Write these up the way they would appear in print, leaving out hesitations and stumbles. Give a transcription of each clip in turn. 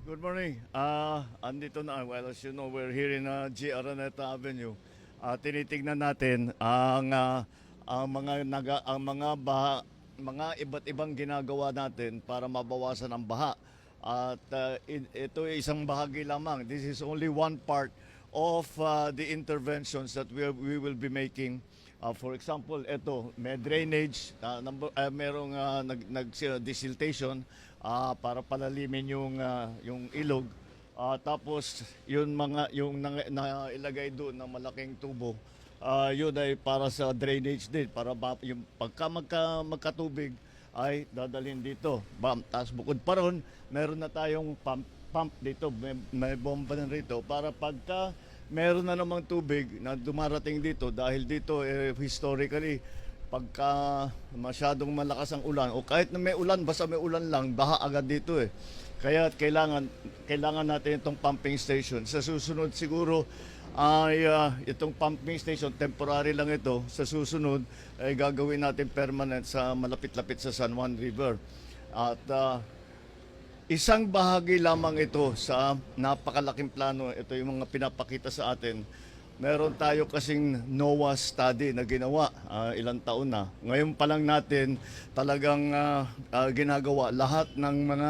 Good morning. Andito na. Well, as you know, we're here in G. Araneta Avenue. Tinitingnan natin mga iba't ibang ginagawa natin para mabawasan ang baha. Ito ay isang bahagi lamang. This is only one part of the interventions that we will be making. For example, ito, may drainage, merong desiltation para palalimin yung ilog. Tapos yung nailagay doon ng malaking tubo, yun ay para sa drainage din, para yung magkatubig ay dadalhin dito. Tapos bukod pa ron, meron na tayong pump dito, may bomba na rito para pagka meron na namang tubig na dumarating dito dahil dito historically pagka masyadong malakas ang ulan o kahit na may ulan, basta may ulan lang, baha agad dito eh. Kaya kailangan natin itong pumping station. Sa susunod siguro ay itong pumping station, temporary lang ito. Sa susunod ay gagawin natin permanent sa malapit-lapit sa San Juan River. At isang bahagi lamang ito sa napakalaking plano. Ito yung mga pinapakita sa atin. Meron tayo kasing NOAA study na ginawa ilang taon na. Ngayon pa lang natin talagang ginagawa lahat ng mga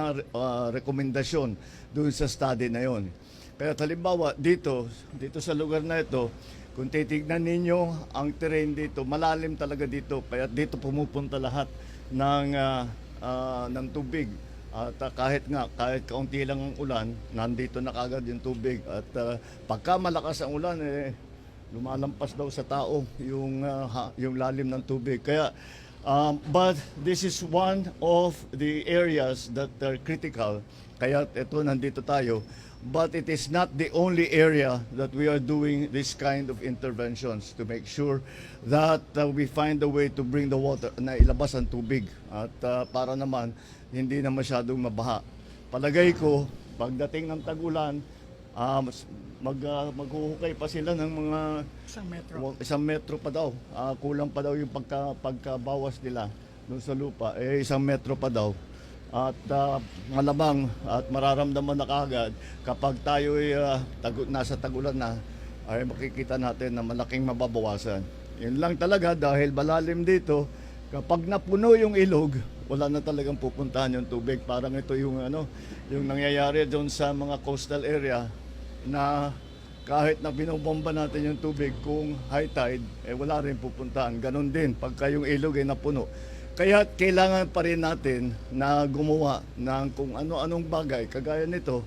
rekomendasyon doon sa study na yon. Kaya halimbawa dito sa lugar na ito, kung titignan ninyo ang terrain dito, malalim talaga dito. Kaya dito pumupunta lahat ng tubig. At kahit kaunti lang ang ulan, nandito na kagad yung tubig. At pagka malakas ang ulan, lumalampas daw sa tao yung lalim ng tubig. Kaya, but this is one of the areas that are critical. Kaya ito, nandito tayo. But it is not the only area that we are doing this kind of interventions to make sure that we find a way to bring the water, na ilabas ang tubig. At para naman, hindi na masyadong mabaha. Palagay ko, pagdating ng tag-ulan, maghuhukay pa sila ng mga isang metro pa daw. Kulang pa daw yung pagkabawas nila doon sa lupa. 1 metro pa daw. At malamang at mararamdaman na kagad kapag tayo ay nasa tag-ulan na, ay makikita natin na malaking mababawasan. Yun lang talaga dahil malalim dito. Kapag napuno yung ilog, wala na talagang pupuntahan yung tubig. Parang ito yung nangyayari doon sa mga coastal area na kahit na binobomba natin yung tubig kung high tide, wala rin pupuntahan. Ganon din pagka yung ilog ay napuno. Kaya kailangan pa rin natin na gumawa ng kung ano-anong bagay kagaya nito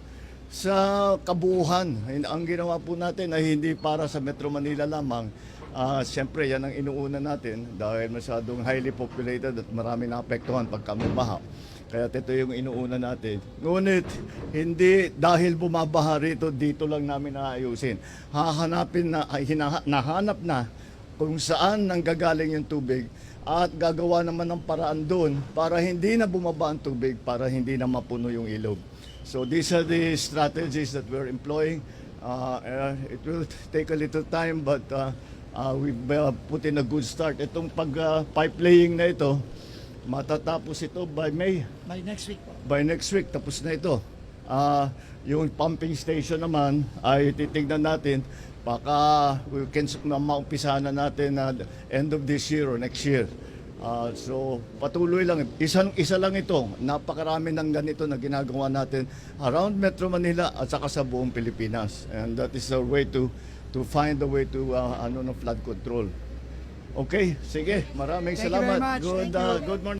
sa kabuuhan. Ang ginawa po natin ay hindi para sa Metro Manila lamang. Siyempre, yan ang inuuna natin dahil masyadong highly populated at marami na apektuhan pagka may baha. Kaya ito yung inuuna natin. Ngunit, hindi dahil bumabaha rito, dito lang namin naayusin. Nahanap na kung saan nanggagaling yung tubig at gagawa naman ng paraan doon para hindi na bumaba ang tubig, para hindi na mapuno yung ilog. So these are the strategies that we're employing. It will take a little time but we've put in a good start. Itong pipe laying na ito, matatapos ito by May. By next week po. By next week, tapos na ito. Yung pumping station naman ay titignan natin. Baka we can maumpisahan na natin na end of this year or next year. So patuloy lang. Isa lang ito. Napakarami ng ganito na ginagawa natin around Metro Manila at saka sa buong Pilipinas. And that is our way to find a way to flood control. Okay, sige. Maraming Thank you salamat. very much. Thank you. Good morning.